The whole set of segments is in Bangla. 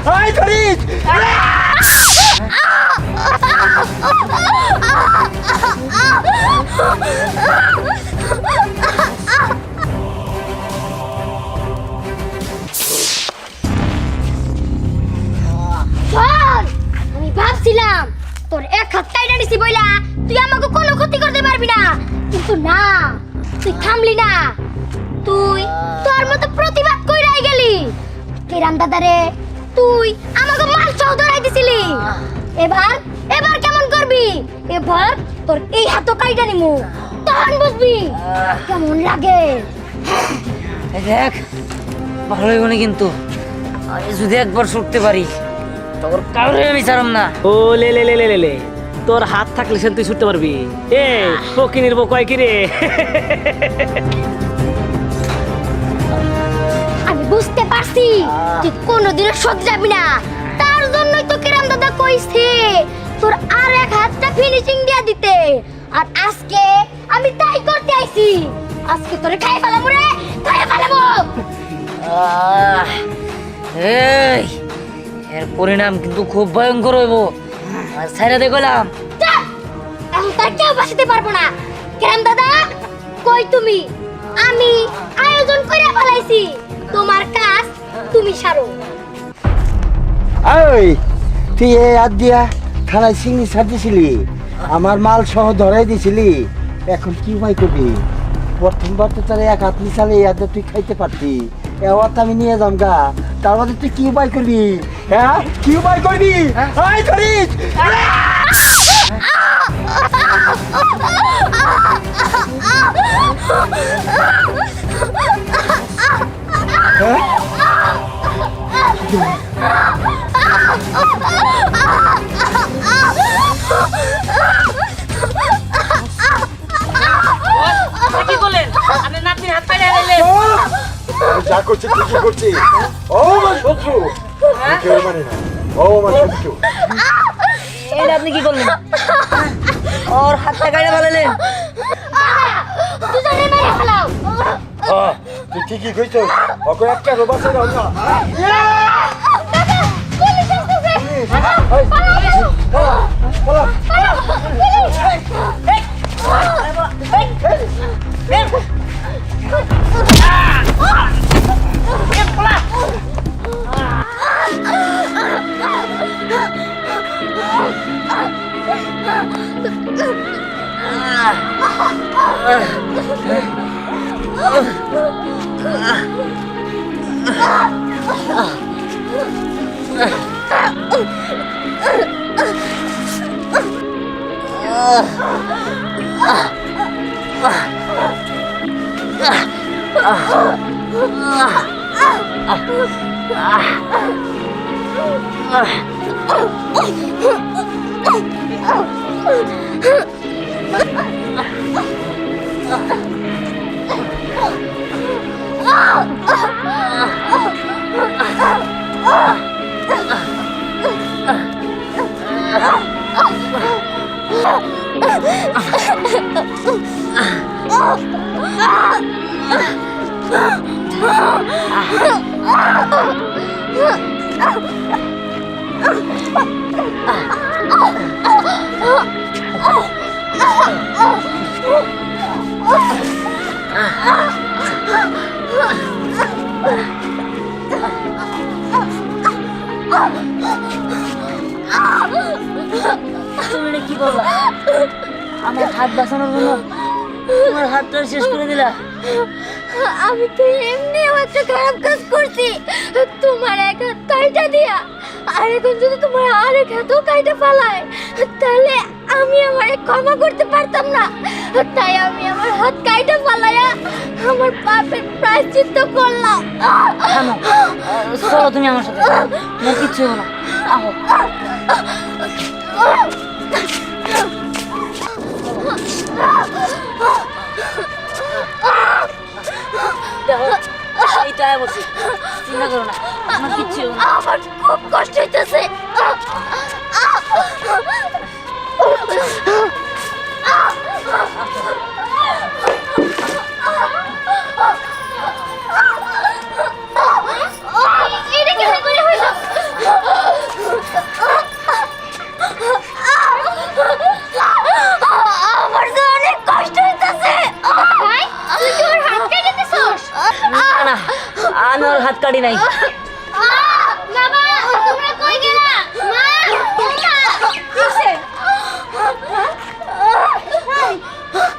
হাই ধরিস আমি ভাবছিলাম তোর এক হাত কাইটা নিছি বইলা তুই আমাকে কোনো ক্ষতি করতে পারবি না, কিন্তু না, তুই থামলি না। তুই তোর মতো প্রতিবাদ কইরাই গেলি। কিরাম দাদারে তুই আমাকে মাল সহ ধরাই দিছিলি। এবার এবার কেমন করবি? এবার তোর এই হাতও কাইটা নিমু, তখন বুঝবি কেমন লাগে। এই দেখ ভালো হইব না, কিন্তু আমি যদি একবার ছুটতে পারি তোর কাউরে আমি ছাড়ব না। ও লে লে লে লে লে লে, তোর হাত থাকলে সেন তুই ছুটতে পারবি। এ ফকিনির বউ কয় কি রে? আমি বুঝতে পারছি তুই কোনোদিনও সহ্য না, তার জন্যই তো কিরাম দাদা কইছে তোর আর এক হাতটা ফিনিশিং দিয়া দিতে। আর আজকে আমি তাই করতে আইছি। আজকে তোরে খাই ফেলামু রে, খাই ফেলামু। এই এর পরিণাম কিন্তু খুব ভয়ঙ্কর হইব। আর ছাইরা দেখলাম এখন তার কেউ বাঁচাতে পারবো না। কিরাম দাদা কই তুমি? আমি আয়োজন করে ফেলাইছি, তোমার কাজ তুমি সারো। এই তুই এই হাত দিয়া থানায় চিংড়ি ছাড় দিছিলি, আমার মাল সহ ধরাই দিছিলি, এখন কি উপায় করবি? প্রথমবার তো তার এক হাত মিশালে এই হাতে তুই খাইতে পারতি, এবার আমি নিয়ে যাম গা, তার মধ্যে তুই কি উপায় করবি? হ্যাঁ কি উপায় করবি? হাই ধরিস কি করলেন? আপনি নাতনির হাত পাইরা দিলেন। যা করছি ঠিকই করছি। ও আমার শত্রু, কেউ মানে না, ও আমার শত্রু। এটা আপনি কি করলেন? ওর হাতটা কাইরা ফেলালেন। দুজনে মেরে ফেলাও। তুই ঠিকই কইছিস, ওকে একটা রোবাসে দাও না। দাদা পুলিশ আসছে। তুমি এটা কি করলা? আমার হাত বাঁচানোর জন্য তোমার হাতটা শেষ করে দিলা। আমি তো এমনিও একটা খারাপ কাজ করছি, তোমার এক হাত কাইটা দিয়া। আর এখন যদি তোমার আর এক হাতও কাইটা ফেলায়, তাহলে আমি আমার ক্ষমা করতে পারতাম না। তাই আমি আমার হাত কাইটা ফেলাইয়া আমার পাপের প্রায়শ্চিত্ত করলাম। থামো, চলো তুমি আমার সাথে, তোমার কিচ্ছু হবে না। আহো। দেখো এই তো আয় বলছি, চিন্তা করো না, আমার কিচ্ছু হবে না। আমার খুব কষ্ট হইতেছে। এটা কেমন করে হইল? কাড়ি নাই। বাবা তোমরা কই গেলা মা কিসে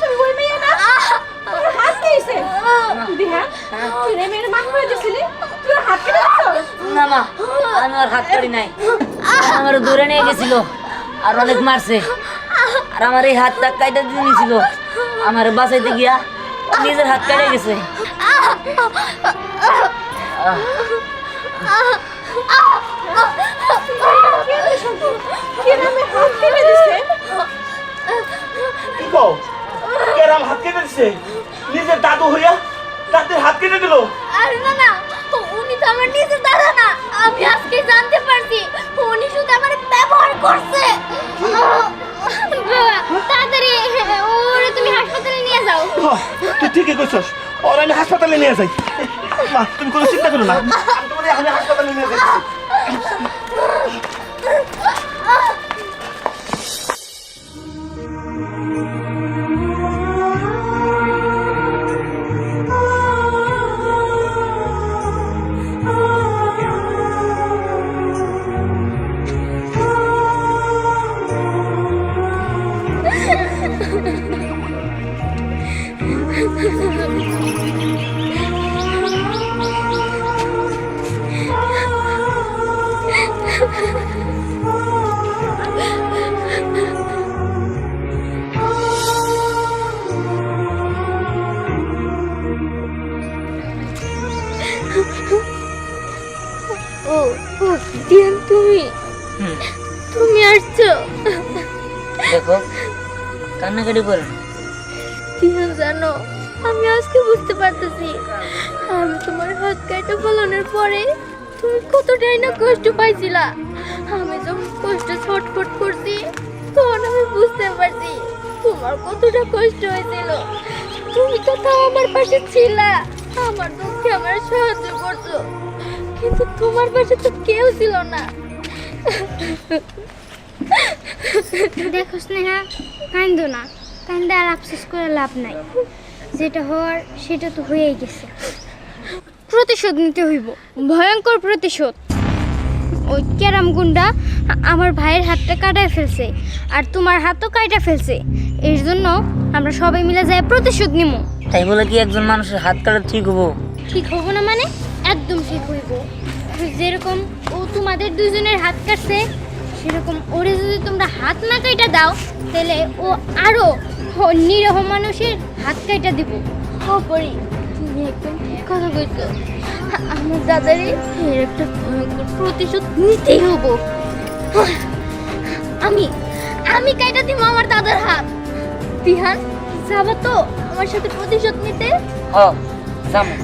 তুমি ওই মেয়ে না তোর হাত কেইছে দিহা তুই এই মেয়ের মান করে দিছিলি তুই হাত কেটে দিছস না মা, আমি আর হাত কাড়ি নাই। আমার দূরে নিয়ে গেছিল আর অনেক মারছে, আর আমার এই হাতটা কাইটা দিয়ে নিয়েছিল। আমার বাঁচাইতে গিয়া নিজের হাত কেটে গেছে। কি কও কেরাম হাত কেটে দিছে? নিজের দাদু হইয়া দাদির হাত কেটে দিল? আরে না না উনি তো আমার নিজের দাদা না, আমি আজকে জানতে পারছি উনি শুধু আমার ব্যবহার করছে। বাবা তাড়াতাড়ি ওরে তুমি হাসপাতালে নিয়ে যাও। তুই ঠিকই কইছস, ওর আমি হাসপাতালে নিয়ে যাই। মা তুমি কোনো চিন্তা করো না, আমি তোমার এখন হাসপাতালে নিয়ে যাই। ও দিয়ান তুমি তুমি আসছো? দেখো কান্নাকাটি করো না। দিয়ান জানো আমি আজকে বুঝতে পারতেছি আমি তোমার হাত কাটা ফলানোর পরে তুমি কতটাই না কষ্ট পাইছিলা। আমি যখন কষ্ট ছটফট করছি তখন আমি বুঝতে পারছি তোমার কতটা কষ্ট হয়েছিল। তুমি তো তাও আমার পাশে ছিলা, আমার দুঃখে আমার সাহায্য করছো, কিন্তু তোমার পাশে তো কেউ ছিল না। দেখো স্নেহা, কান্দো না, কান্দে আর আফসোস করে লাভ নাই। যেটা হওয়ার সেটা তো হয়েই গেছে। প্রতিশোধ নিতে হইব, ভয়ঙ্কর প্রতিশোধ। ওই ক্যারাম গুন্ডা আমার ভাইয়ের হাতটা কাটায় ফেলছে, আর তোমার হাতও কাটা ফেলছে। এর জন্য আমরা সবাই মিলে যাই প্রতিশোধ নিব। তাই বলে কি একজন মানুষের হাত কাটা ঠিক হবো? ঠিক হবো না মানে একদম ঠিক হইব। যেরকম ও তোমাদের দুজনের হাত কাটছে, সেরকম ওরে যদি তোমরা হাত না কাইটা দাও, তাহলে ও আরো নিরহ মানুষের হাত কাইটা দিব। ও পরি তুমি একদম ঠিক কথা কইছো, আমার দাদারে এর একটা ভয়ঙ্কর প্রতিশোধ নিতেই হবো। আমি আমি কাইটা দিব আমার দাদার হাত। বিহান যাবা তো আমার সাথে প্রতিশোধ নিতে? হ যাবো,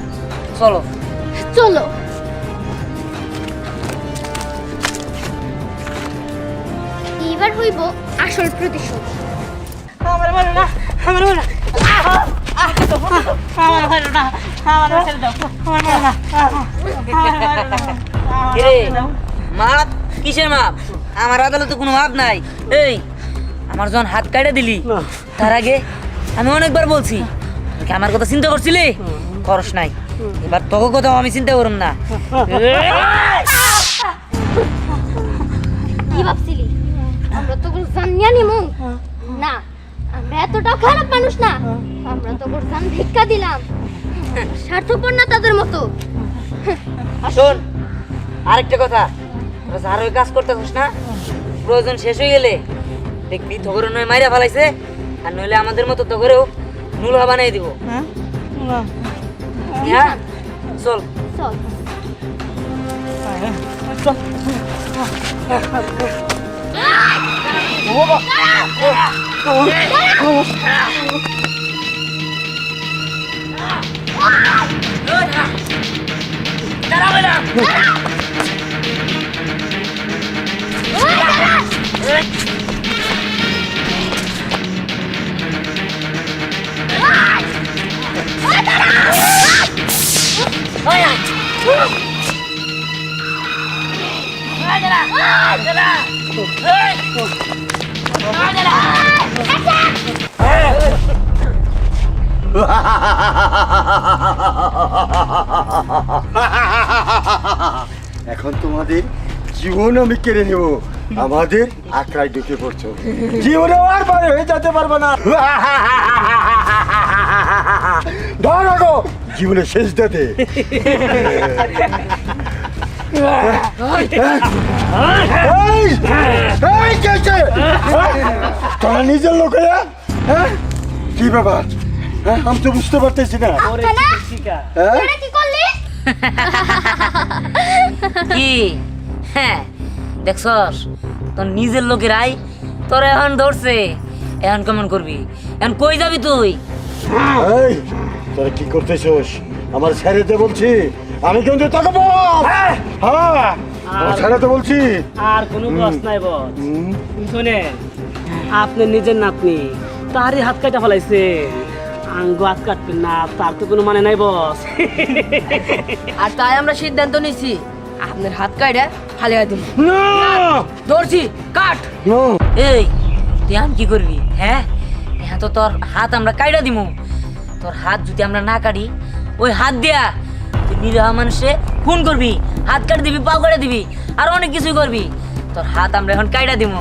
চলো। চলো। এবার হইব আসল প্রতিশোধ। আমার মারো না, আমার মারো না, আমার মারো না, আমার ছেড়ে দাও, আমার মারো না, কিরে মাপ কিসের মাপ? আমার আদালতে কোনো মাপ নাই। এই আমার যখন হাত কাটে দিলি তার আগে আমি অনেকবার বলছি তুই কি আমার কথা চিন্তা করছিলি? করস নাই। এবার তোকে কোথাও আমি চিন্তা করুম না। কি ভাবছিলি আমরা তো জানিয়া নিমু? না, আমরা এতটাও খারাপ মানুষ না। আমরা তো জান ভিক্ষা দিলাম, স্বার্থপর না তাদের মতো। শোন আরেকটা কথা, তোরা আর ওই কাজ করতেছিস না, প্রয়োজন শেষ হয়ে গেলে দেখবি তোকে নয় মাইরা ফেলাইছে, আর নইলে আমাদের মতো তোকেও নুলহা বানিয়ে দিব। হ্যাঁ চল চল। এখন তোমাদের জীবন আমি কেড়ে নেব, আমাদের আঁকড়ায় ঢুকে পড়ছো, জীবনে আর বাইরে হয়ে যেতে পারবে না। ধরো গো, জীবনের শেষ দাতে। তোরা নিজের লোক হয়ে, হ্যাঁ? কি ব্যাপার? হ্যাঁ, আমি তো বুঝতে পারতেছি না। না শিকা হ্যাঁ? এটা কি করলি? কি হ্যাঁ দেখছস তোর নিজের লোকেরাই তোর এখন ধরছে, এখন কেমন করবি? এখন কই যাবি তুই? এই, তোরা কি করতেছস? আমার ছেড়ে দে বলছি, আমি কিন্তু তোকে বস। হ্যাঁ, আমার ছেড়ে দে বলছি। আর কোনো বস নাই বস। হুম, শুনেন, আপনার নিজের নাতনি তারই হাত কাটা ফেলাইছে, আঙ্গ হাত কাটবেন না, তার তো কোনো মানে নাই বস। আর তাই আমরা সিদ্ধান্ত নিছি আপনার হাত কাইটা খালি হাত দিন না, ধরছি কাট না। এই তুই এখন কি করবি? হ্যাঁ হ্যাঁ, তো তোর হাত আমরা কাইটা দিমু। তোর হাত যদি আমরা না কাটি, ওই হাত দিয়া তুই নিরীহ মানুষে খুন করবি, হাত কাটে দিবি, পাও কাটে দিবি, আর অনেক কিছুই করবি। তোর হাত আমরা এখন কাইটা দিমু।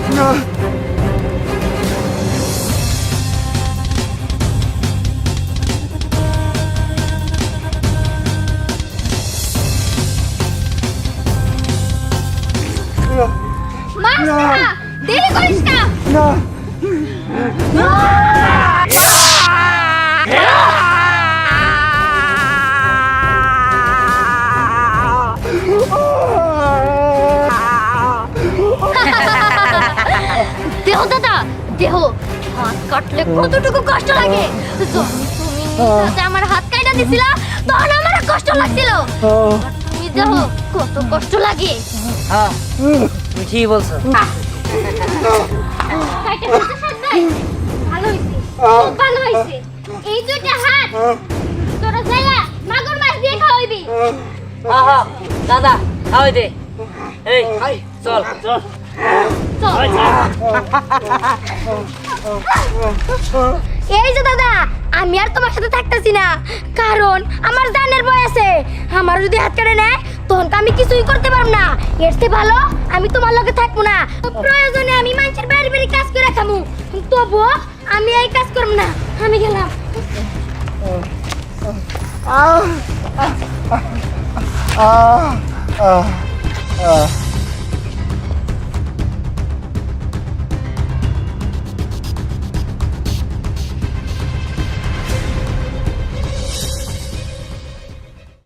না, মাস না, দেরি করিস না। না। দেহ দাদা, দেহ হাত কাটলে কতটুকু কষ্ট লাগে। যখন তুমি নিজ আমার হাত কাটা দিছিলা, তখন আমার কষ্ট লাগছিল। আর তুমি দেহ কত কষ্ট লাগে। হ্যাঁ তুমি ঠিক বলছো। কাইটা দিতে সাথ নাই। ভালো হইছে, খুব ভালো হইছে। এই দুইটা হাত তোরা যাইয়া মাগুর মাছ দিয়ে খাওয়াইবি। আহা দাদা আওই দে। এই চল চল, চল। ওই চল। এই যে দাদা, আমি আর তোমার সাথে থাকতেছি না, কারণ আমার জানের ভয় আছে। আমার যদি হাত কেটে নেয়, তখন তো আমি কিছুই করতে পারবো না। এর চেয়ে ভালো আমি তোমার লগে থাকবো না। প্রয়োজনে আমি মানুষের বাড়ি বাড়ি কাজ করে খামু, তবুও আমি এই কাজ করব না। আমি গেলাম। আহ, আহ, আহ, আহ।